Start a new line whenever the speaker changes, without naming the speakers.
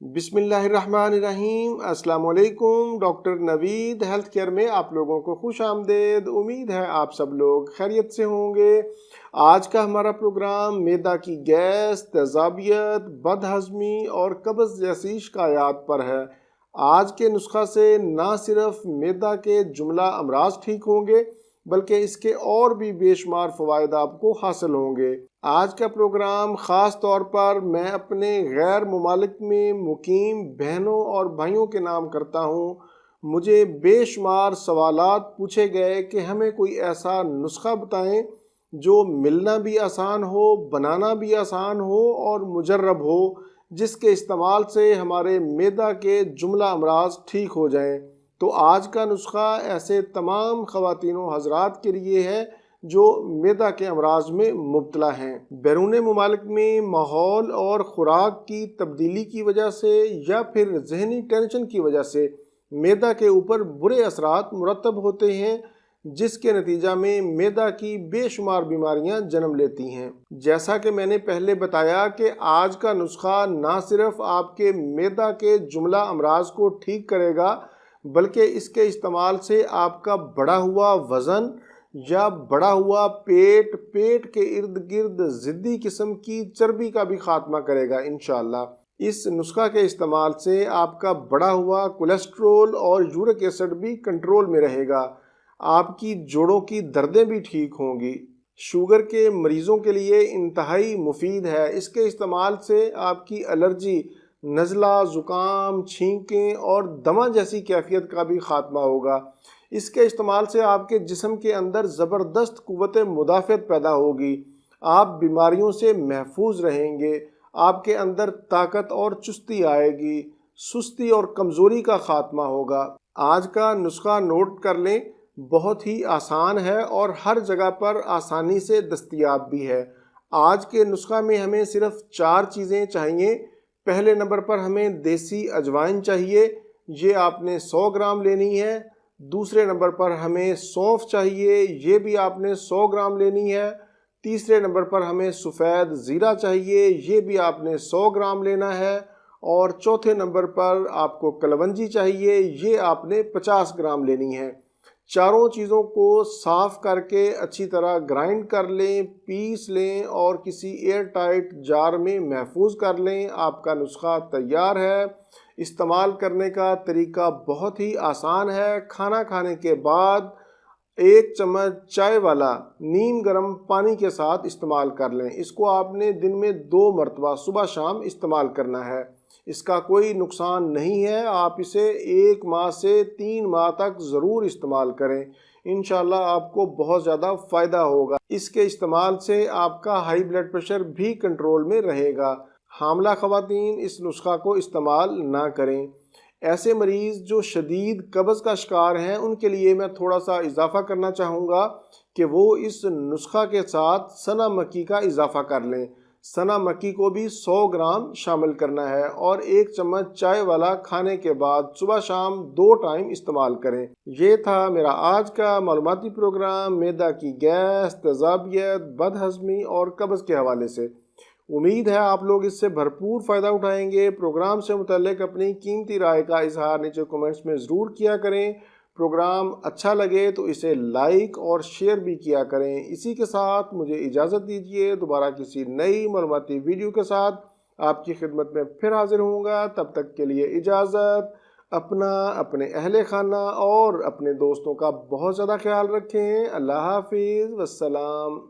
बिस्मिल्लाहिर्रहमानिर्रहीम। अस्सलाम वालेकुम। डॉक्टर नवीद हेल्थ केयर में आप लोगों को खुश आमदेद। उम्मीद है आप सब लोग खैरियत से होंगे। आज का हमारा प्रोग्राम मैदा की गैस, तेज़ाबियत, बदहज़मी और कब्ज़ जैसी शिकायत पर है। आज के नुस्खा से ना सिर्फ मैदा के जुमला अमराज ठीक होंगे बल्कि इसके और भी बेशुमार फ़वाइद आपको हासिल होंगे। आज का प्रोग्राम ख़ास तौर पर मैं अपने गैर मुमालिक में मुकीम बहनों और भाइयों के नाम करता हूँ। मुझे बेशुमार सवालात पूछे गए कि हमें कोई ऐसा नुस्खा बताएं जो मिलना भी आसान हो, बनाना भी आसान हो और मुजर्रब हो, जिसके इस्तेमाल से हमारे मैदा के जुमला अमराज ठीक हो जाएं। तो आज का नुस्खा ऐसे तमाम ख़वातीन व हज़रात के लिए है जो मैदा के अमराज में मुब्तला हैं। बैरून मुमालिक में माहौल और ख़ुराक की तब्दीली की वजह से या फिर जहनी टेंशन की वजह से मैदा के ऊपर बुरे असरात मुरतब होते हैं, जिसके नतीजा में मैदा की बेशुमार बीमारियां जन्म लेती हैं। जैसा कि मैंने पहले बताया कि आज का नुस्खा ना सिर्फ आपके मैदा के जुमला अमराज को ठीक करेगा बल्कि इसके इस्तेमाल से आपका बढ़ा हुआ वज़न या बढ़ा हुआ पेट के इर्द गिर्द ज़िद्दी किस्म की चर्बी का भी खात्मा करेगा इंशाअल्लाह। इस नुस्खा के इस्तेमाल से आपका बढ़ा हुआ कोलेस्ट्रोल और यूरिक एसिड भी कंट्रोल में रहेगा। आपकी जोड़ों की दर्दें भी ठीक होंगी। शुगर के मरीज़ों के लिए इंतहाई मुफीद है। इसके इस्तेमाल से आपकी एलर्जी, नज़ला, ज़ुकाम, छींकें और दमा जैसी कैफियत का भी खात्मा होगा। इसके इस्तेमाल से आपके जिस्म के अंदर ज़बरदस्त क़ुव्वत मुदाफ़त पैदा होगी। आप बीमारियों से महफूज रहेंगे। आपके अंदर ताकत और चुस्ती आएगी। सुस्ती और कमज़ोरी का खात्मा होगा। आज का नुस्खा नोट कर लें, बहुत ही आसान है और हर जगह पर आसानी से दस्तयाब भी है। आज के नुस्खा में हमें सिर्फ 4 चीज़ें चाहिए। पहले नंबर पर हमें देसी अजवाइन चाहिए, ये आपने 100 ग्राम लेनी है। दूसरे नंबर पर हमें सौंफ चाहिए, ये भी आपने 100 ग्राम लेनी है। तीसरे नंबर पर हमें सफ़ेद ज़ीरा चाहिए, ये भी आपने 100 ग्राम लेना है। और चौथे नंबर पर आपको कलवंजी चाहिए, ये आपने 50 ग्राम लेनी है। चारों चीज़ों को साफ़ करके अच्छी तरह ग्राइंड कर लें, पीस लें और किसी एयर टाइट जार में महफूज कर लें। आपका नुस्खा तैयार है। इस्तेमाल करने का तरीका बहुत ही आसान है। खाना खाने के बाद 1 चम्मच चाय वाला नीम गर्म पानी के साथ इस्तेमाल कर लें। इसको आपने दिन में 2 मरतबा सुबह शाम इस्तेमाल करना है। इसका कोई नुकसान नहीं है। आप इसे 1 माह से 3 माह तक ज़रूर इस्तेमाल करें। इंशाल्लाह आपको बहुत ज़्यादा फ़ायदा होगा। इसके इस्तेमाल से आपका हाई ब्लड प्रेशर भी कंट्रोल में रहेगा। हामला ख़वातीन इस नुस्खा को इस्तेमाल ना करें। ऐसे मरीज़ जो शदीद कब्ज़ का शिकार हैं, उनके लिए मैं थोड़ा सा इजाफ़ा करना चाहूँगा कि वो इस नुस्खा के साथ सना मक्की का इजाफ़ा कर लें। सना मक्की को भी 100 ग्राम शामिल करना है और 1 चम्मच चाय वाला खाने के बाद सुबह शाम 2 टाइम इस्तेमाल करें। ये था मेरा आज का मालूमाती प्रोग्राम मैदा की गैस, तेज़ाबियत, बदहज़मी और कब्ज़ के हवाले से। उम्मीद है आप लोग इससे भरपूर फ़ायदा उठाएंगे। प्रोग्राम से मुतल्लिक़ अपनी कीमती राय का इजहार नीचे कमेंट्स में ज़रूर किया करें। प्रोग्राम अच्छा लगे तो इसे लाइक और शेयर भी किया करें। इसी के साथ मुझे इजाज़त दीजिए। दोबारा किसी नई मालूमाती वीडियो के साथ आपकी खिदमत में फिर हाजिर होऊंगा। तब तक के लिए इजाज़त। अपना, अपने अहले खाना और अपने दोस्तों का बहुत ज़्यादा ख्याल रखें। अल्लाह हाफिज़, वस्सलाम।